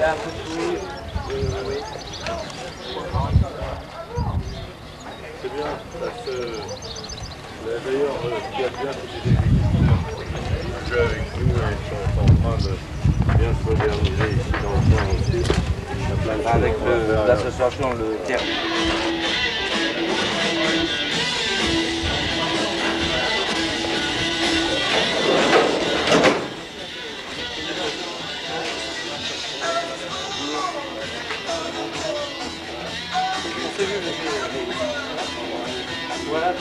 Voilà, un peu de fouille. Oui. C'est bien, parce que d'ailleurs, ce qui a bien, c'est que les agriculteurs jouent avec nous et sont en train de bien se moderniser ici dans le coin aussi. Il y a plein de Avec choses l'association, le terre. Voilà,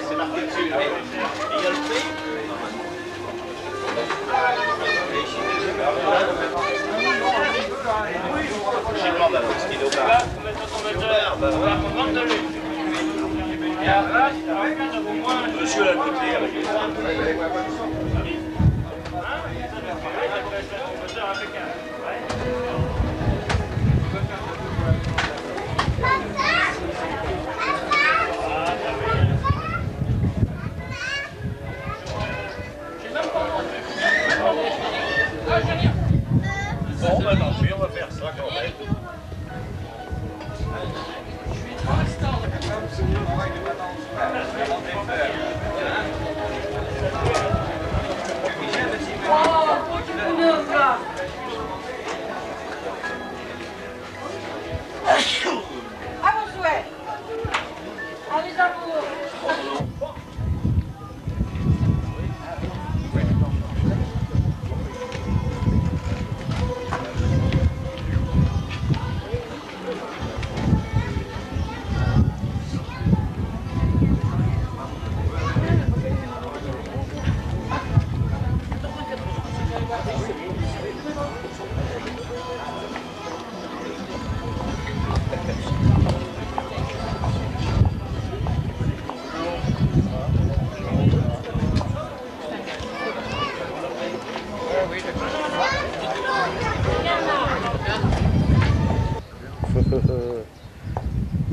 c'est marqué dessus. Et il y a le prix. Je demande à le stylo. Monsieur l'a coûté avec bon, ben tant pis, on va faire ça quand même. À vos souhaits. À les amours.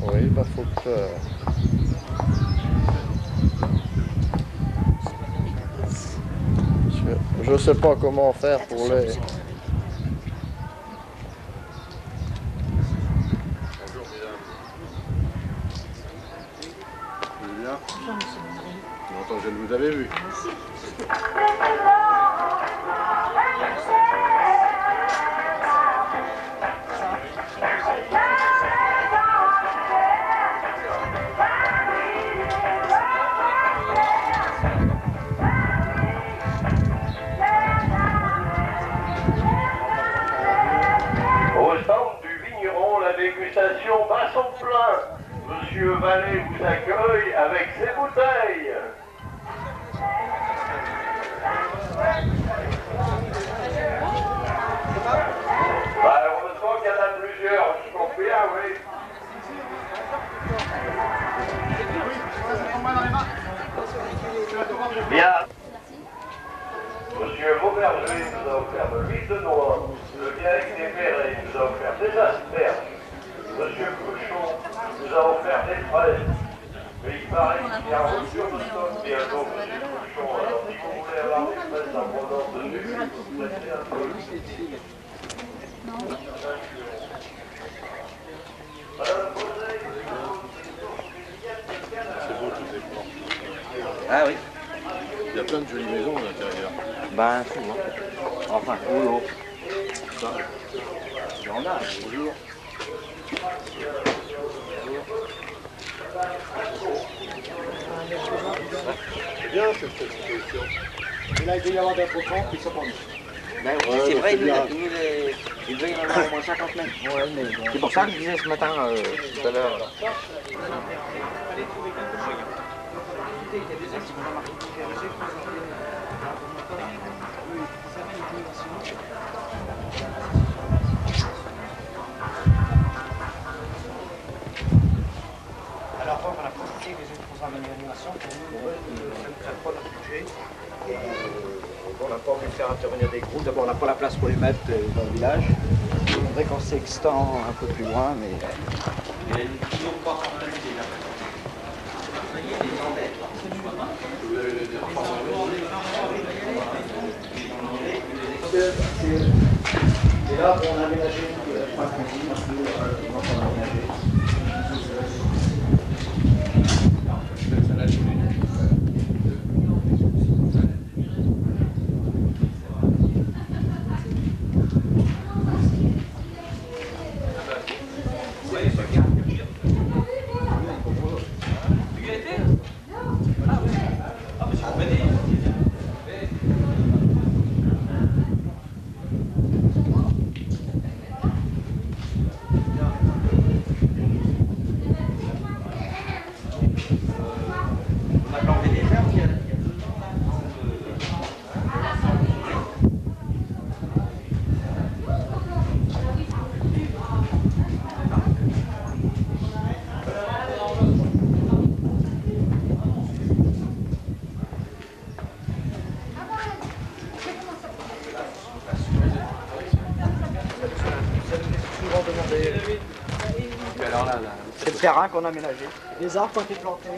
Oui, bah faut que... Je sais pas comment faire pour les... Bonjour mesdames. Vous allez bien? Bonjour monsieur Mandry. Longtemps que je ne vous avais vu. Au stand du vigneron, la dégustation bat son plein. Monsieur Vallée vous accueille avec ses bouteilles. Bah, heureusement qu'il y en a plusieurs, je comprends bien, oui. Bien. Monsieur Mauberger nous a offert de l'huile de noix, le vinaigre tempéré, il nous a offert des asperges. Monsieur Cochon nous a offert des fraises. Mais il paraît qu'il y a un rupture de stock bientôt, monsieur Cochon. Alors si vous voulez avoir des fraises en provenance de dessus, vous laissez un peu. C'est beau tous ces plans. Ah oui. Il y a plein de jolies maisons à l'intérieur. Ben, souvent. Enfin, toujours. Ça, Il y en a, toujours. c'est bien cette exposition. Et là, il doit y avoir d'autres camps qui sont pas mis. Ben, oui, Ouais, c'est bah, vrai, c'est nous, bien. il devait y en avoir au moins 50 mètres. Ouais, mais bon. C'est pour ça que je disais ce matin, tout à l'heure. Alors, on a profité des autres programmes d'animation pour nous, ça ne crée pas de budget. Et On n'a pas envie de faire intervenir des groupes. D'abord, on n'a pas la place pour les mettre dans le village. Il faudrait qu'on s'extend un peu plus loin, mais... Et là, on a aménagé pas de cuisine, un peu, on a aménagé. C'est le terrain qu'on a aménagé. Les arbres ont été plantés.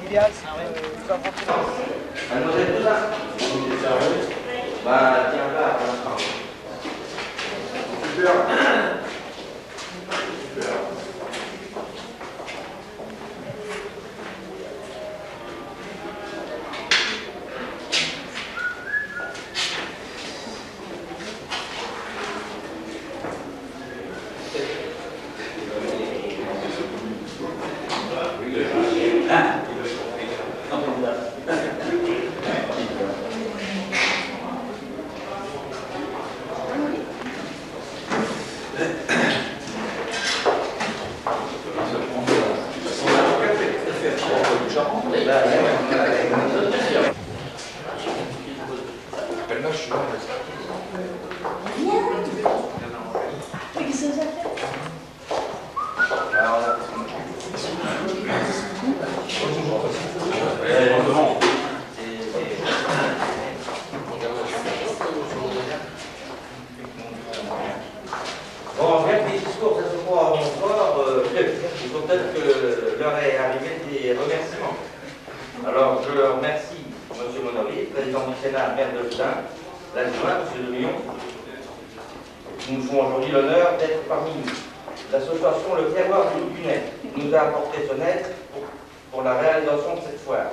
L'idéal, c'est de nous avancer. Mademoiselle Toussaint. Bah, tiens là, pour l'instant. Super. Bon, bref, les discours, ça se croit encore, il faut peut-être que l'heure est arrivée des remerciements. Alors, je remercie M. Monory, président du Sénat, maire de Loudun, l'adjoint, M. Demillon, qui nous font aujourd'hui l'honneur d'être parmi nous. L'association Le Terroir du Lunet nous a apporté son aide pour la réalisation de cette foire.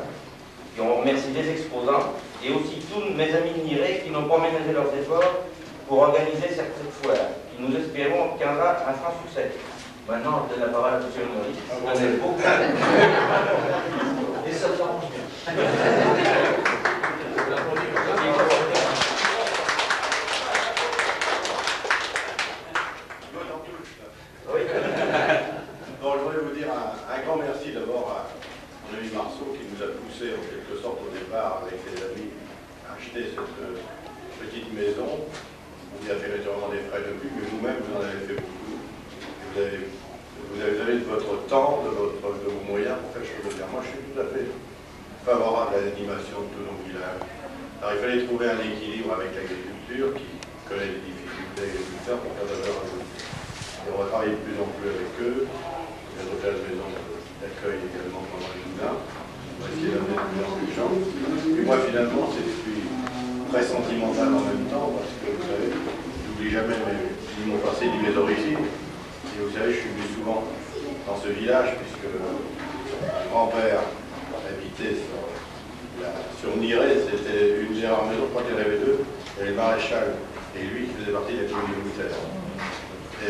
Et on remercie les exposants et aussi tous mes amis de Niré qui n'ont pas ménagé leurs efforts pour organiser cette foire, qui nous espérons obtiendra un franc succès. Maintenant, je donne la parole à M. Monory. On connaît beaucoup. Et ça s'arrange bien. Oui. Bon, je voudrais vous dire un grand merci d'abord à mon ami Marceau qui nous a poussé en quelque sorte au départ avec les amis à acheter cette petite maison. Vous y a fait naturellement des frais de vue, mais vous-même vous en avez fait beaucoup. Vous avez donné de votre temps, de vos moyens pour faire chose de bien. Moi je suis tout à fait favorable à l'animation de tous nos villages. Alors il fallait trouver un équilibre avec l'agriculture qui connaît les difficultés agriculteurs pour faire de la valeur ajoutée. Et on va travailler de plus en plus avec eux. Il y a déjà la maison d'accueil également pendant les Loudun. On va essayer d'amener de plus en plus de gens. Et moi finalement c'est très sentimental en même temps parce que vous savez, j'oublie jamais ni mon passé ni mes origines. Et vous savez, je suis venu souvent dans ce village puisque mon grand-père habitait sur Sur Niret, c'était une des rares maisons, je crois qu'il y en avait deux. Il y avait le maréchal et lui qui faisait partie de la commune de Boutel.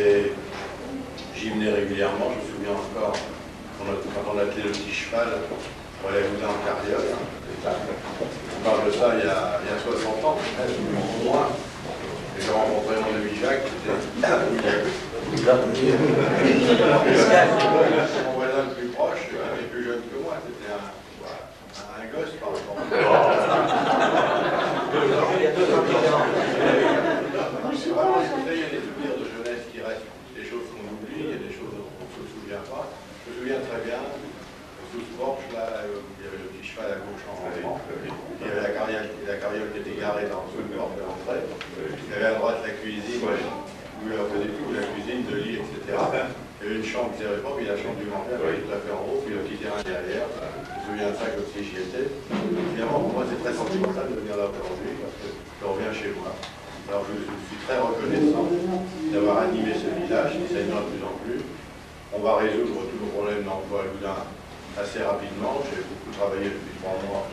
Et j'y venais régulièrement, je me souviens encore, quand on attelait le petit cheval, on allait goûter en carriole. On parle de ça il y a 60 ans, au moins. Et j'ai rencontré mon ami Jacques, qui était mon voisin le plus proche, il était plus jeune que moi, c'était un gosse par rapport à il y a des souvenirs de jeunesse qui restent, des choses qu'on oublie, il y a des choses dont on ne se souvient pas. Je me souviens très bien, sous ce porche, là, il y avait le petit cheval à gauche en rentrant, il y avait la carriole qui était garée dans le porte de l'entrée, il y avait à droite la cuisine, où la cuisine, de lit, etc. Il y avait une chambre qui était propre, puis la chambre du grand-père qui était tout à fait en haut, puis le petit terrain derrière. Je me souviens de ça comme si j'y étais. Évidemment, pour moi, c'est très sentimental de venir là aujourd'hui, parce que je reviens chez moi. Alors je suis très reconnaissant d'avoir animé ce village, qui s'améliore de plus en plus. On va résoudre tous nos problèmes d'emploi à Loudun assez rapidement. J'ai beaucoup travaillé depuis 3 mois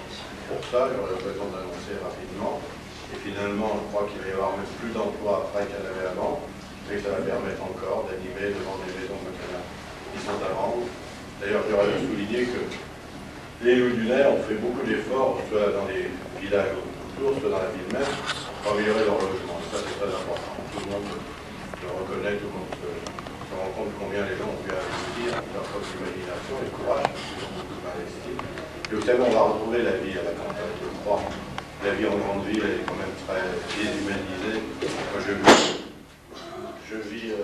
pour ça, j'aurai l'occasion d'annoncer rapidement. Et finalement, je crois qu'il va y avoir même plus d'emplois après qu'il y en avait avant, mais ça va permettre encore d'animer devant des maisons qui sont à vendre. D'ailleurs, j'aurais souligné que les Loudunais ont fait beaucoup d'efforts, soit dans les villages autour, soit dans la ville même, pour améliorer leur logement. Ça, c'est très important. Tout le monde le reconnaît, tout le monde se rend compte combien les gens ont pu investir, leur propre imagination et courage, ils ont beaucoup investi. Et vous savez, on va retrouver la vie à la campagne, je crois. La vie en grande ville, elle est quand même très déshumanisée. Moi, je vis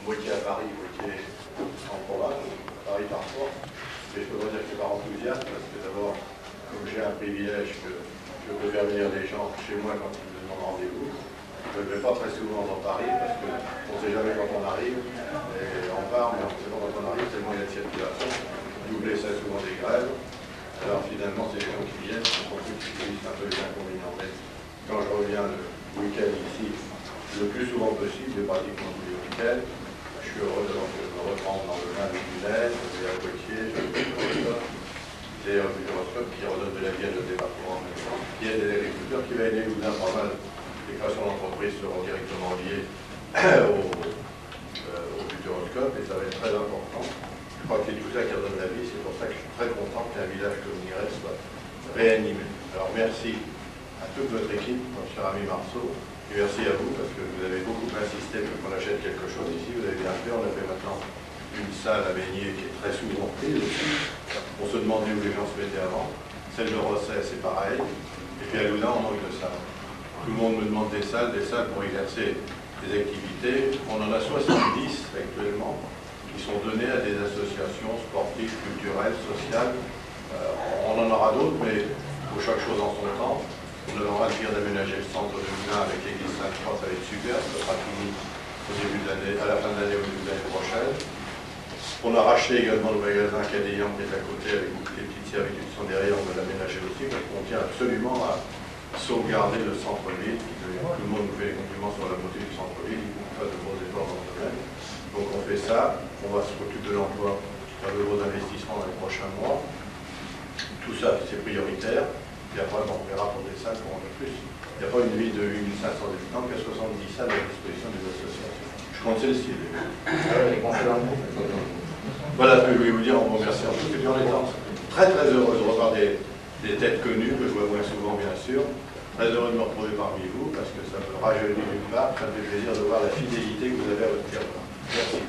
moitié à Paris, moitié en province, Paris parfois. Mais je peux pas dire que c'est par enthousiasme, parce que d'abord, comme j'ai un privilège que je peux faire venir des gens chez moi quand ils me demandent rendez-vous. Je ne vais pas très souvent dans Paris parce qu'on ne sait jamais quand on arrive. Et on part, mais on ne sait pas quand on arrive, tellement il y a de circulation. Doubler ça souvent des grèves. Alors finalement, c'est les gens qui viennent, qui utilisent un peu les inconvénients. Mais quand je reviens le week-end ici, le plus souvent possible, et pratiquement tous les week-ends, je suis heureux de me reprendre dans le vin du Lunel, je vais à Poitiers, je vais à Bureau. C'est un Bureau qui redonne de la vie à notre département en même temps, qui aide les agriculteurs, qui va aider Loudun pas mal. Les créations d'entreprises seront directement liées au Futuroscope et ça va être très important. Je crois que c'est tout ça qui redonne la vie, c'est pour ça que je suis très content qu'un village comme Niret soit réanimé. Alors merci à toute votre équipe, mon cher ami Marceau, et merci à vous parce que vous avez beaucoup insisté pour qu'on achète quelque chose ici. Vous avez bien fait, on a fait maintenant une salle à baigner qui est très souvent prise aussi. On se demandait où les gens se mettaient avant. Celle de Rosset, c'est pareil. Et puis à Loudun, on manque de salles. Tout le monde me demande des salles pour exercer des activités. On en a 70 actuellement qui sont données à des associations sportives, culturelles, sociales. On en aura d'autres, mais pour chaque chose en son temps. On aura le bien d'aménager le centre de Loudun avec l'église Sainte-Croix, ça va être super. Ça sera fini au début de l'année, à la fin de l'année ou au début de l'année prochaine. On a racheté également le magasin Cadéan qui est à côté avec toutes les petites servitudes qui sont derrière, on va l'aménager aussi parce qu'on tient absolument à sauvegarder le centre-ville. Tout le monde nous fait des compliments sur la beauté du centre-ville, il faut faire de gros efforts dans ce domaine. Donc on fait ça, on va s'occuper de l'emploi, faire de gros investissements dans les prochains mois. Tout ça, c'est prioritaire. Puis après, on verra pour des salles pour en faire plus. Il n'y a pas une ville de 8500 habitants qui a 70 salles à disposition des associations. Je compte celle-ci. Voilà ce que je voulais vous dire en vous remerciant tous. Et puis en étant très très heureux de revoir des têtes connues, que je vois moins souvent bien sûr. Très heureux de me retrouver parmi vous parce que ça me rajeunit d'une part, ça me fait plaisir de voir la fidélité que vous avez à votre territoire. Merci.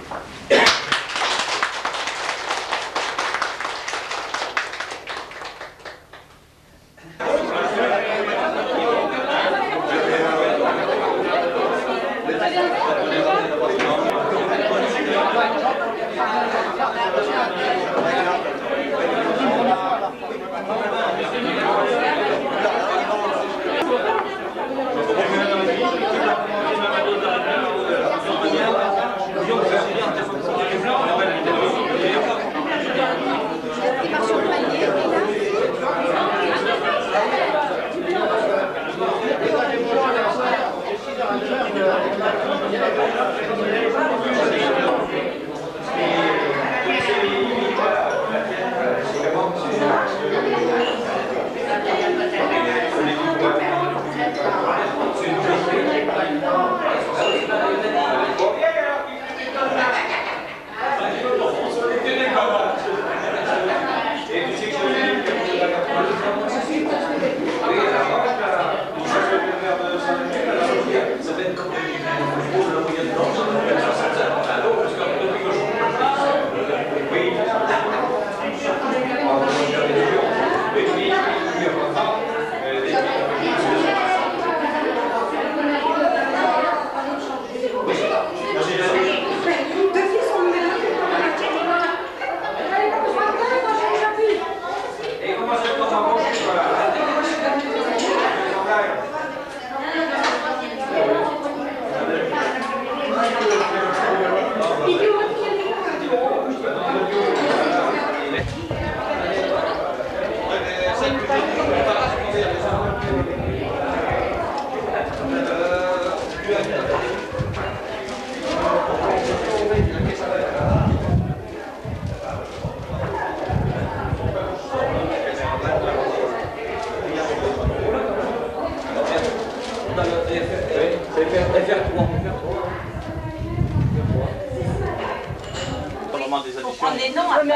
Mais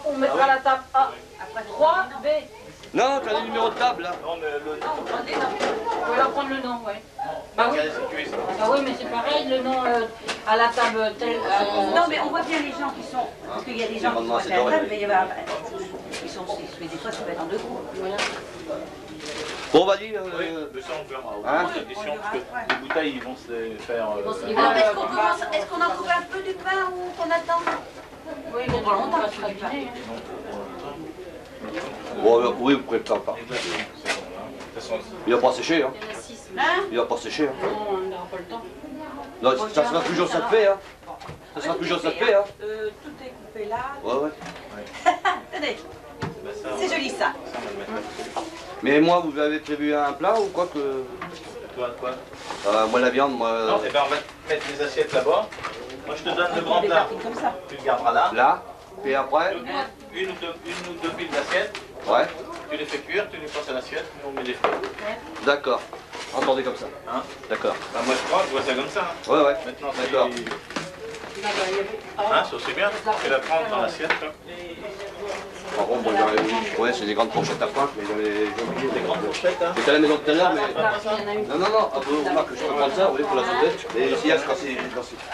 on mettra la table A. Après 3, B. Non, tu as le numéro de table là. Non, mais le Non, on est là. On va leur prendre le nom, ouais. Bah oui. Bah oui, mais c'est pareil, le nom à la table telle. Non, mais on voit bien les gens qui sont. Parce qu'il y a des gens qui sont à la table, mais il y a. Ils sont. Des fois, ça va être en deux groupes. Voilà. Bon, vas-y. Oui, mais ça on verra. Hein Addition, parce que les bouteilles ils vont se les faire. Alors, est-ce qu'on en trouve un peu du pain ou qu'on attend? Oui, il Pour longtemps, va tu se vas du pain. raffiner. Bon, oui, vous pouvez pas pas. Il va pas sécher, hein. Il y en a 6. Hein? Il va pas sécher, hein. Non, on n'aura pas le temps. Non, ça sera toujours ça de fait, hein. Ça sera toujours ça de fait, hein. Tout est coupé là. Ouais, ouais. Tenez, c'est joli ça. Mais moi, vous avez prévu un plat ou quoi que... Toi, quoi? Moi, la viande, moi... Non, et ben on va mettre les assiettes là-bas. Moi je te donne le grand Des plat. parties comme ça. Tu le garderas là. Là, et après... Une ou deux piles d'assiettes. Ouais, Tu les fais cuire, tu les passes à l'assiette, nous on met des fruits. d'accord. Entendez comme ça. Hein? D'accord. Bah, moi je crois, je vois ça comme ça. Hein. Ouais, ouais. Maintenant, D'accord. Hein, ça c'est bien. Tu fais la prendre dans l'assiette. Là. Par contre, moi, ouais, c'est des grandes fourchettes à pointe, mais j'avais oublié. Des grandes fourchettes. Hein. J'étais à la maison tout à l'heure, mais... Il y en a une. Non, non, non, ah, vous remarquez que je peux prendre ça, oui, pour la sautette. Mais ici, quand c'est... Tu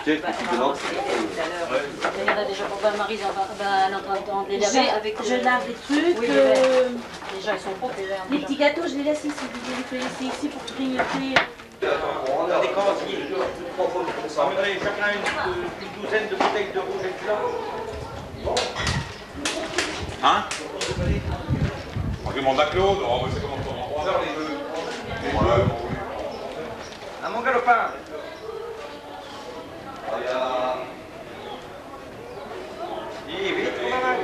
sais, le petit dedans. Il y en a déjà pour Marie, elle est en train de les laver avec. Je lave les trucs. Oui, déjà, ils sont propres, les verres. Les petits gâteaux, je les laisse ici. Vous les laissez ici pour grignoter. On a des cantines. On mettrait chacun une douzaine de bouteilles de rouge et de blanc. Hein? On demande à Claude, on va essayer comment on va faire les deux. Les deux. À mon galopin. Dis vite, mon maman.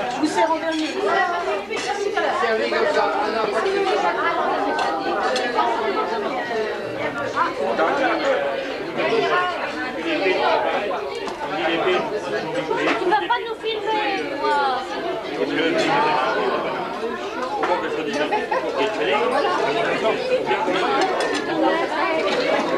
Je vous sers en dernier. Servi comme ça. Tu vas pas nous filmer, moi. Voilà.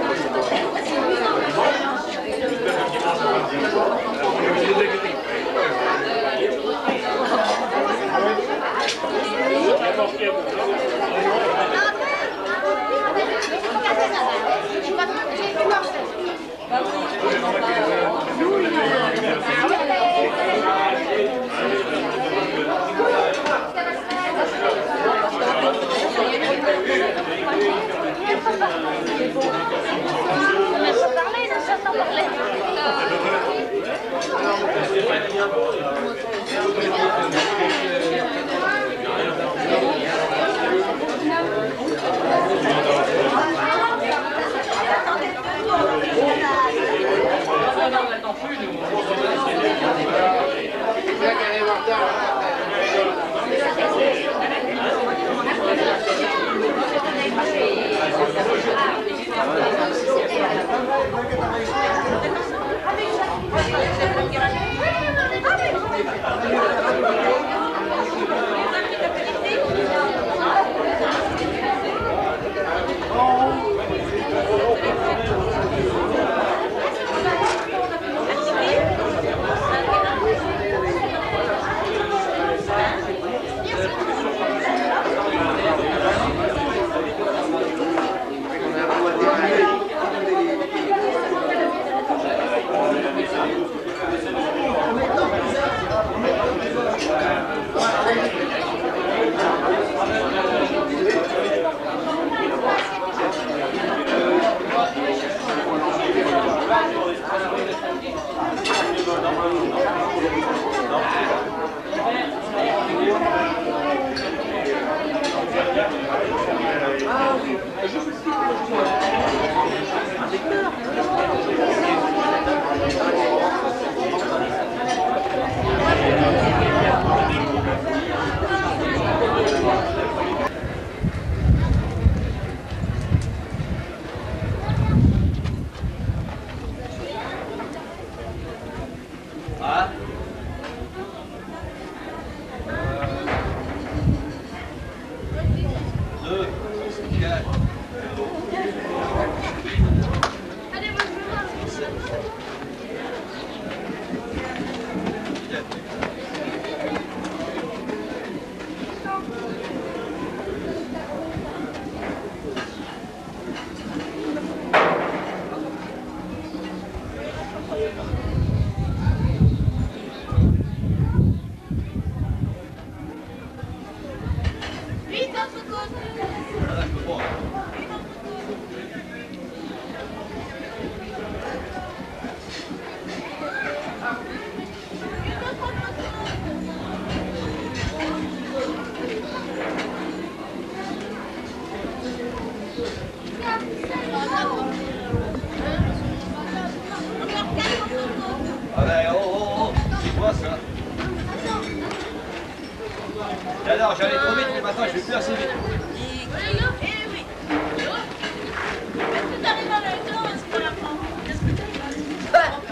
Alors, j'allais trop vite, mais maintenant je vais plus assez vite.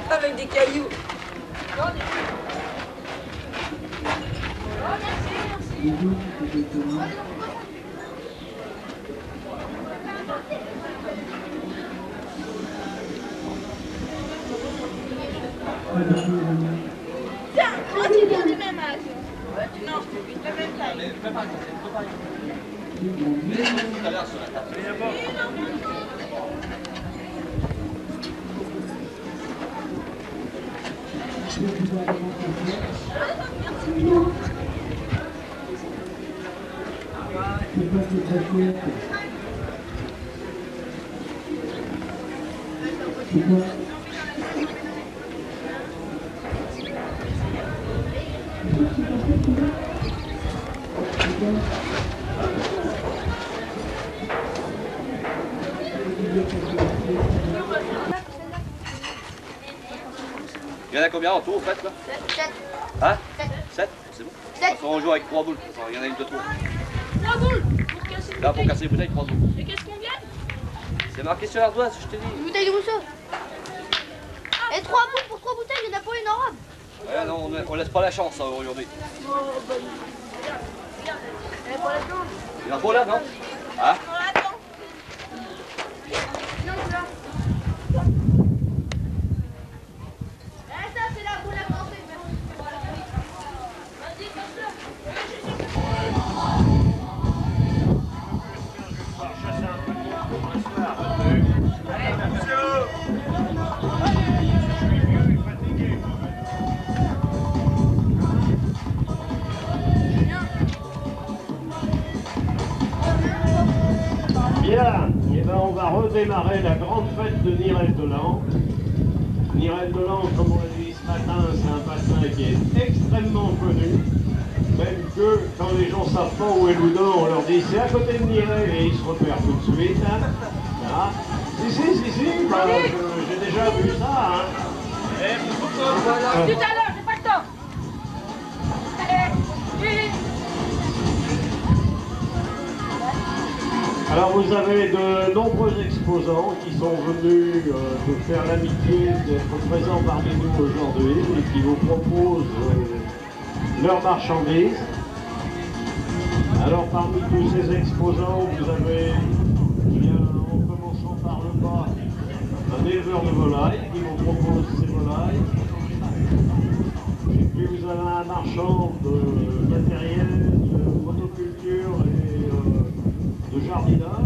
Avec des cailloux. Tiens, toi tu viens du même âge. Non, de même taille. Il y en a combien en tout, en fait, là? 7. Hein? 7? C'est bon. On joue avec 3 boules. Il y en a une de trop. 3 boules pour casser les Là, pour bouteilles. casser les bouteilles, 3 boules. Et qu'est-ce qu'on gagne? C'est marqué sur l'ardoise, je t'ai dit. Une bouteille de Rousseau. Et 3 boules pour 3 bouteilles, il n'y en a pas une en robe. Ouais, non, on laisse pas la chance aujourd'hui. Elle est pas la chance. Il y en a pas là, non? Hein? On l'attend. Non, c'est là. Eh, ça, c'est la boule à manger. Vas-y, passe-le. Bien, et ben on va redémarrer la grande fête de Nirel-de-Lan Nirel de Lens, comme on l'a dit ce matin, c'est un bassin qui est extrêmement connu. Même que quand les gens ne savent pas où est Loudun, on leur dit c'est à côté de Nirel et ils se repèrent tout de suite. Hein. Voilà. Si, bah, j'ai déjà vu ça. Hein. Tout à l'heure, j'ai pas le temps. Allez, vite. Alors vous avez de nombreux exposants qui sont venus de faire l'amitié d'être présents parmi nous aujourd'hui et qui vous proposent leurs marchandises. Alors parmi tous ces exposants, vous avez, en commençant par le bas, un éleveur de volailles qui vous propose ses volailles. Et puis vous avez un marchand de matériel, de motoculture et de jardinage.